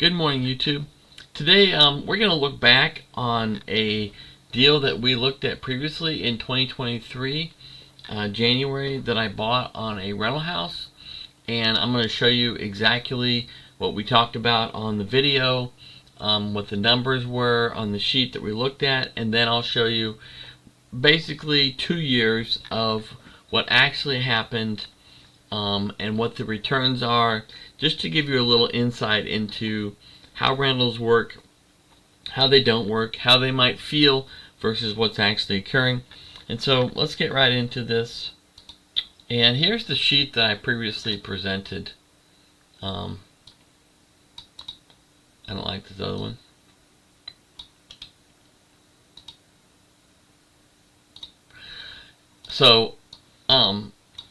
Good morning, YouTube. Today we're going to look back on a deal that we looked at previously in 2023, January, that I bought on a rental house. And I'm going to show you exactly what we talked about on the video, what the numbers were on the sheet that we looked at, and then I'll show you basically 2 years of what actually happened and what the returns are, just to give you a little insight into how rentals work, how they don't work, how they might feel versus what's actually occurring. And so let's get right into this. And here's the sheet that I previously presented. I don't like this other one. So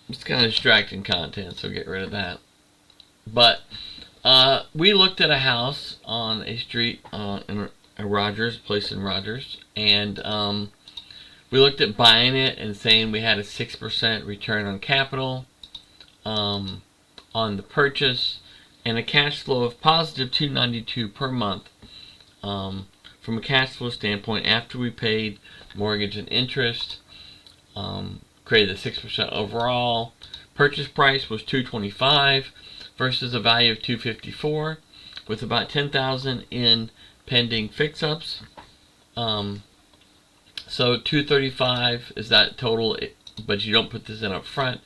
it's kind of distracting content, so get rid of that. But we looked at a house on a street in a Rogers, place in Rogers, and we looked at buying it and saying we had a 6% return on capital on the purchase and a cash flow of positive $292 per month from a cash flow standpoint after we paid mortgage and interest. Created a 6% overall. Purchase price was $225 versus a value of $254, with about $10,000 in pending fix-ups. So $235 is that total, but you don't put this in up front.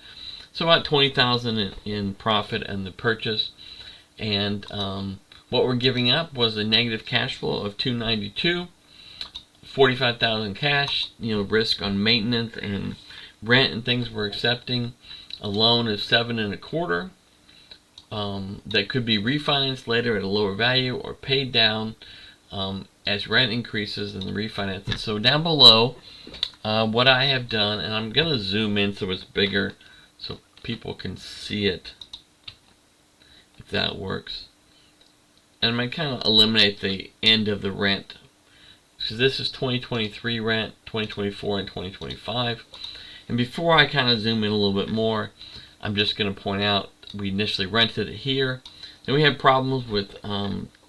So about $20,000 in profit and the purchase. And what we're giving up was a negative cash flow of $292, $45,000 cash, risk on maintenance and rent and things we're accepting. A loan is $7.25 that could be refinanced later at a lower value or paid down as rent increases in the refinance. And so down below, what I have done, and I'm going to zoom in so it's bigger so people can see it, if that works. And I'm going to kind of eliminate the end of the rent, because this is 2023 rent, 2024, and 2025. And before I kind of zoom in a little bit more, I'm just going to point out we initially rented it here. Then we had problems with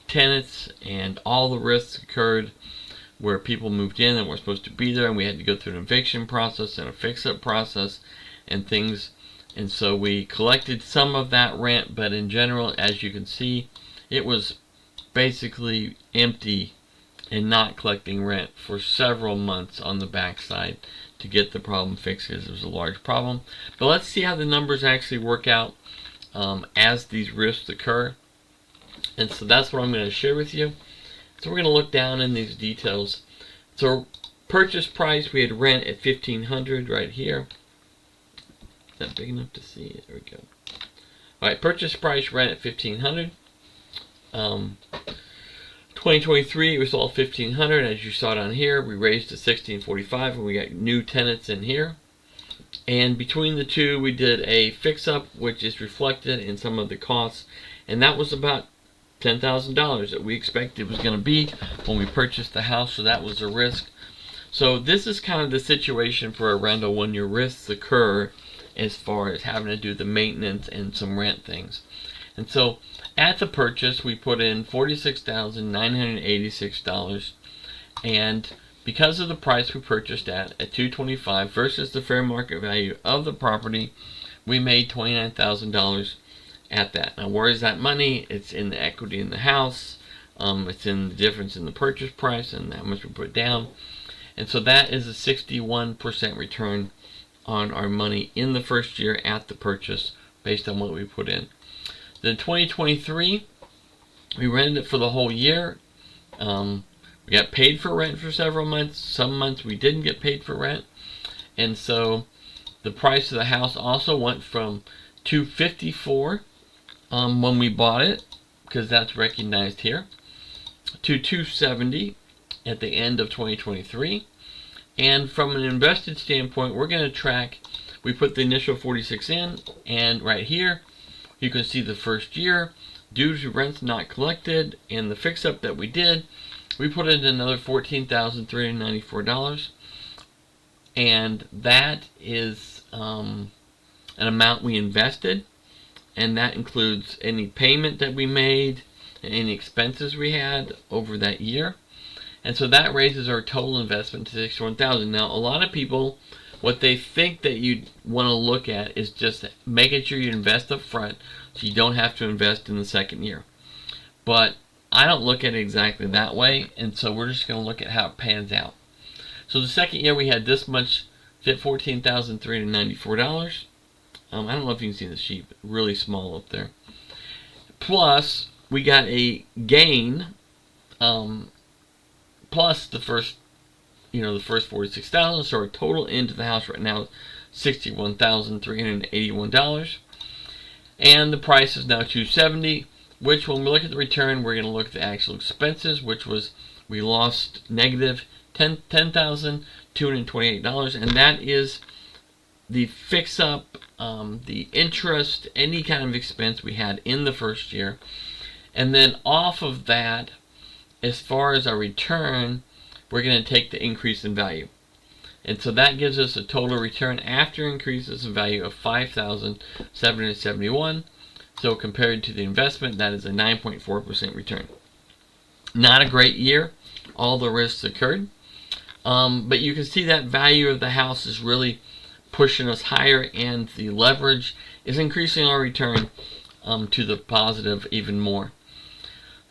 tenants, and all the risks occurred where people moved in and weren't supposed to be there, and we had to go through an eviction process and a fix-up process and things. And so we collected some of that rent, but in general, as you can see, it was basically empty and not collecting rent for several months on the backside to get the problem fixed, because it was a large problem. But let's see how the numbers actually work out as these risks occur. And so that's what I'm going to share with you. So we're going to look down in these details. So purchase price, we had rent at $1,500 right here. Is that big enough to see? There we go. Alright, purchase price, rent at $1,500. 2023 it was all $1,500, as you saw down here. We raised to $1,645 and we got new tenants in here. And between the two, we did a fix-up, which is reflected in some of the costs, and that was about $10,000 that we expected it was going to be when we purchased the house. So that was a risk. So this is kind of the situation for a rental when your risks occur, as far as having to do the maintenance and some rent things. And so at the purchase, we put in $46,986, and because of the price we purchased at $225 versus the fair market value of the property, we made $29,000 at that. Now, where is that money? It's in the equity in the house. It's in the difference in the purchase price and how much we put down. And so that is a 61% return on our money in the first year at the purchase, based on what we put in. Then 2023, we rented it for the whole year. We got paid for rent for several months. Some months we didn't get paid for rent. And so the price of the house also went from $254 when we bought it, because that's recognized here, to $270 at the end of 2023. And from an invested standpoint, we're going to track, we put the initial 46 in, and right here you can see the first year, due to rents not collected and the fix-up that we did, we put in another $14,394, and that is an amount we invested, and that includes any payment that we made, and any expenses we had over that year. And so that raises our total investment to $61,000. Now, a lot of people, what they think that you want to look at is just making sure you invest up front so you don't have to invest in the second year. But I don't look at it exactly that way, and so we're just going to look at how it pans out. So the second year we had this much, $14,394. I don't know if you can see the sheet, but really small up there. Plus, we got a gain, plus the first 46,000. So our total into the house right now is $61,381, and the price is now $270. Which, when we look at the return, we're going to look at the actual expenses, which was we lost negative $10,228, and that is the fix-up, the interest, any kind of expense we had in the first year. And then off of that, as far as our return, we're going to take the increase in value. And so that gives us a total return after increases in value of $5,771. So compared to the investment, that is a 9.4% return. Not a great year. All the risks occurred. But you can see that value of the house is really pushing us higher, and the leverage is increasing our return to the positive even more.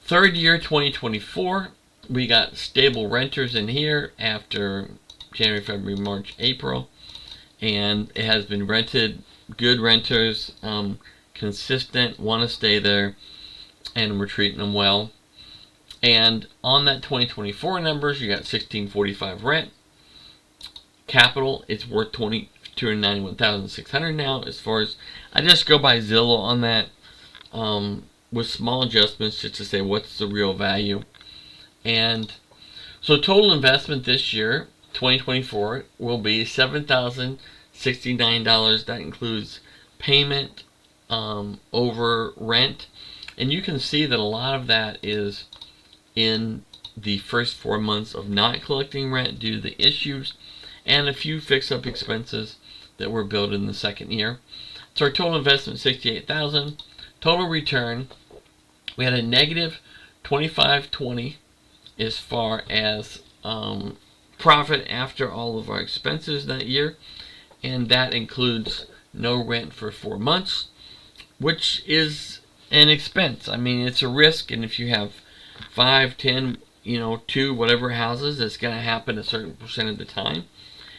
Third year, 2024, we got stable renters in here after January, February, March, April. And it has been rented. Good renters, consistent, want to stay there, and we're treating them well. And on that 2024 numbers, you got $1,645 rent. Capital, it's worth $291,600 now. As far as, I just go by Zillow on that, with small adjustments just to say what's the real value. And so total investment this year, 2024, will be $7,069. That includes payment over rent, and you can see that a lot of that is in the first 4 months of not collecting rent due to the issues, and a few fix-up expenses that were billed in the second year. So our total investment, $68,000. Total return, we had a negative $25.20 as far as profit after all of our expenses that year, and that includes no rent for 4 months, which is an expense. I mean, it's a risk, and if you have 5, 10, 2, whatever houses, it's going to happen a certain percent of the time,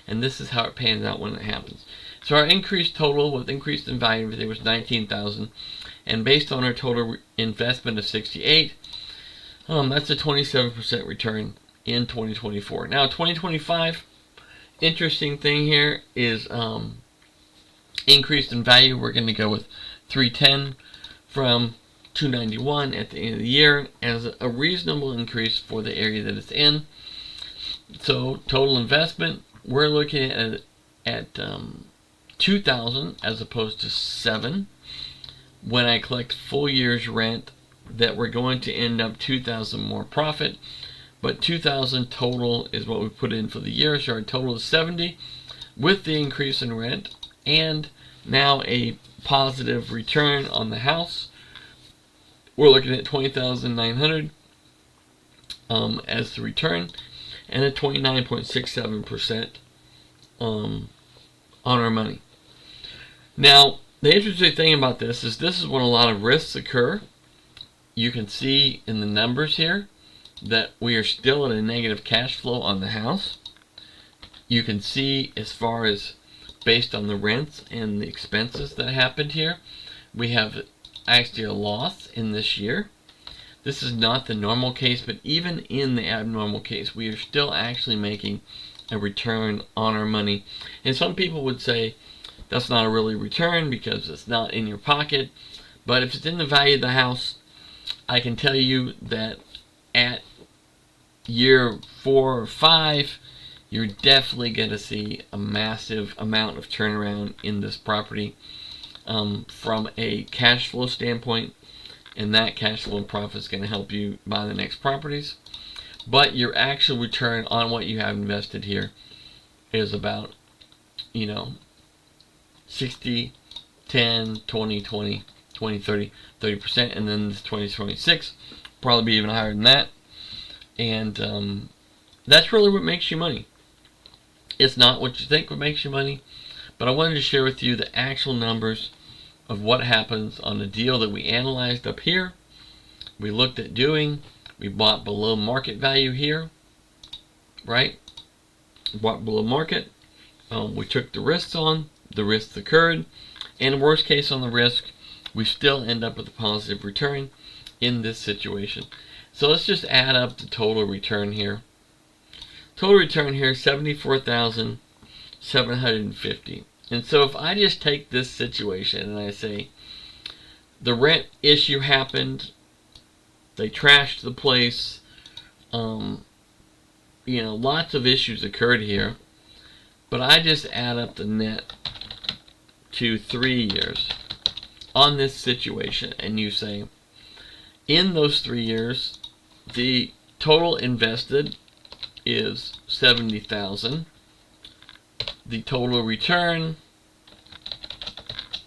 and this is how it pans out when it happens. So our increased total with increased in value, everything was $19,000, and based on our total investment of $68,000, that's a 27% return in 2024. Now 2025, interesting thing here is increased in value. We're going to go with $310 from $291 at the end of the year as a reasonable increase for the area that it's in. So total investment, we're looking at $2,000 as opposed to $7,000. When I collect full year's rent, that we're going to end up $2,000 more profit, but $2,000 total is what we put in for the year. So our total is $70,000 with the increase in rent, and now a positive return on the house. We're looking at $20,900 as the return, and a 29.67% on our money. Now, the interesting thing about this is when a lot of risks occur. You can see in the numbers here that we are still at a negative cash flow on the house. You can see as far as based on the rents and the expenses that happened here, we have actually a loss in this year. This is not the normal case, but even in the abnormal case, we are still actually making a return on our money. And some people would say that's not a really return because it's not in your pocket. But if it's in the value of the house, I can tell you that at year 4 or 5, you're definitely going to see a massive amount of turnaround in this property from a cash flow standpoint, and that cash flow and profit is going to help you buy the next properties. But your actual return on what you have invested here is about 60, 10, 20, 20. 20, 30%, and then this 2026 probably be even higher than that. And that's really what makes you money. It's not what you think what makes you money, but I wanted to share with you the actual numbers of what happens on the deal that we analyzed up here. We looked at doing, we bought below market value here, right? Bought below market. We took the risks on, the risks occurred, and worst case on the risk, we still end up with a positive return in this situation. So let's just add up the total return here. Total return here, $74,750. And so if I just take this situation and I say, the rent issue happened, they trashed the place, lots of issues occurred here, but I just add up the net to 3 years on this situation, and you say, in those 3 years, the total invested is $70,000. The total return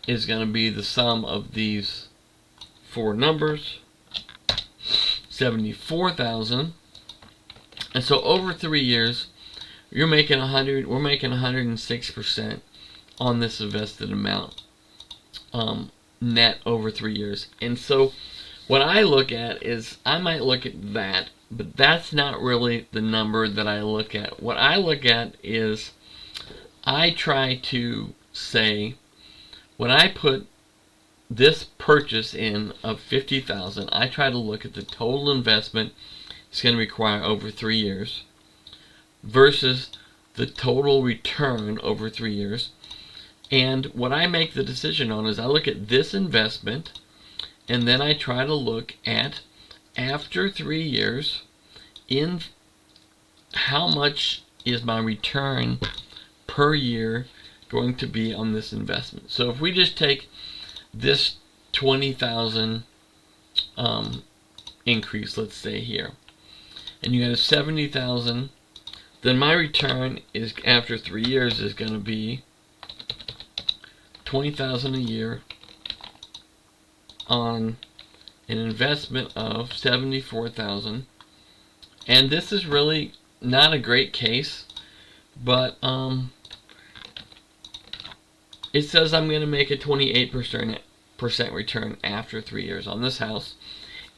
is going to be the sum of these four numbers, $74,000. And so over 3 years, we're making 106% on this invested amount, net over 3 years. And so what I look at is, I might look at that, but that's not really the number that I look at. What I look at is, I try to say, when I put this purchase in of $50,000, I try to look at the total investment it's going to require over 3 years versus the total return over 3 years. And what I make the decision on is, I look at this investment, and then I try to look at, after 3 years, in how much is my return per year going to be on this investment. So if we just take this 20,000 increase, let's say here, and you have 70,000, then my return is, after 3 years, is going to be 20,000 a year on an investment of 74,000. And this is really not a great case, but it says I'm going to make a 28% return after 3 years on this house,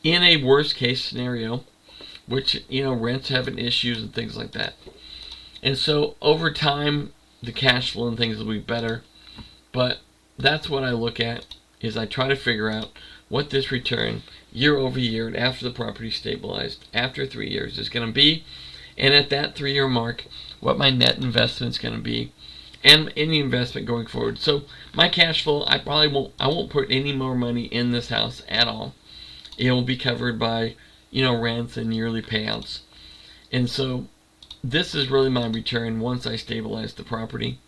in a worst case scenario, which, rents having issues and things like that. And so over time, the cash flow and things will be better. But that's what I look at, is I try to figure out what this return year over year, and after the property stabilized, after 3 years, is going to be. And at that 3 year mark, what my net investment is going to be, and any investment going forward. So my cash flow, I won't put any more money in this house at all. It will be covered by, rents and yearly payouts. And so this is really my return once I stabilize the property.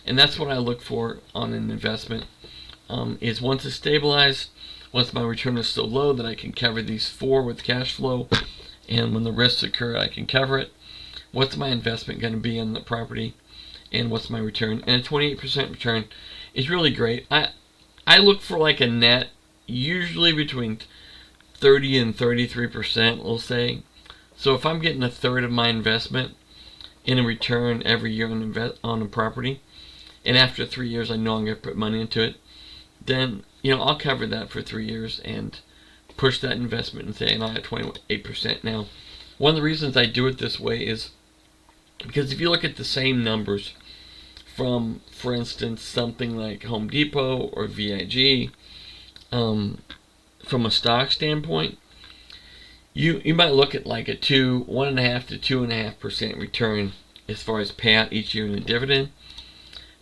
And that's what I look for on an investment, is once it's stabilized, once my return is so low that I can cover these four with cash flow, and when the risks occur, I can cover it. What's my investment going to be in the property, and what's my return? And a 28% return is really great. I look for like a net, usually between 30 and 33%, we'll say. So if I'm getting a third of my investment in a return every year on a property, and after 3 years I know I'm going to put money into it, then I'll cover that for 3 years and push that investment and say, I'm at 28% now. One of the reasons I do it this way is because if you look at the same numbers from, for instance, something like Home Depot or VIG, from a stock standpoint, you might look at like a 1.5 to 2.5% return as far as payout each year in a dividend,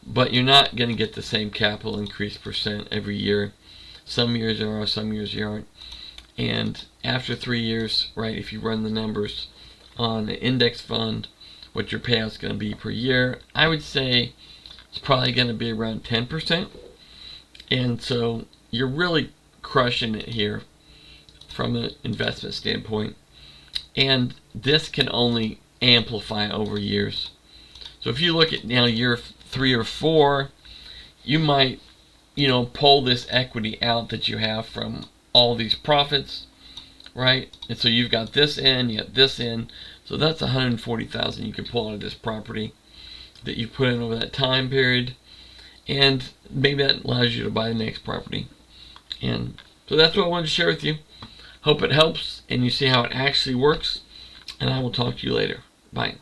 but you're not going to get the same capital increase percent every year. Some years there are, some years there aren't. And after 3 years, right, if you run the numbers on an index fund, what your payout's going to be per year, I would say it's probably going to be around 10%. And so you're really crushing it here from an investment standpoint. And this can only amplify over years. So if you look at now year 3 or 4, you might, pull this equity out that you have from all these profits, right? And so you've got this in, you got this in, so that's 140,000 you can pull out of this property that you put in over that time period, and maybe that allows you to buy the next property. And so that's what I wanted to share with you. Hope it helps and you see how it actually works, and I will talk to you later. Bye.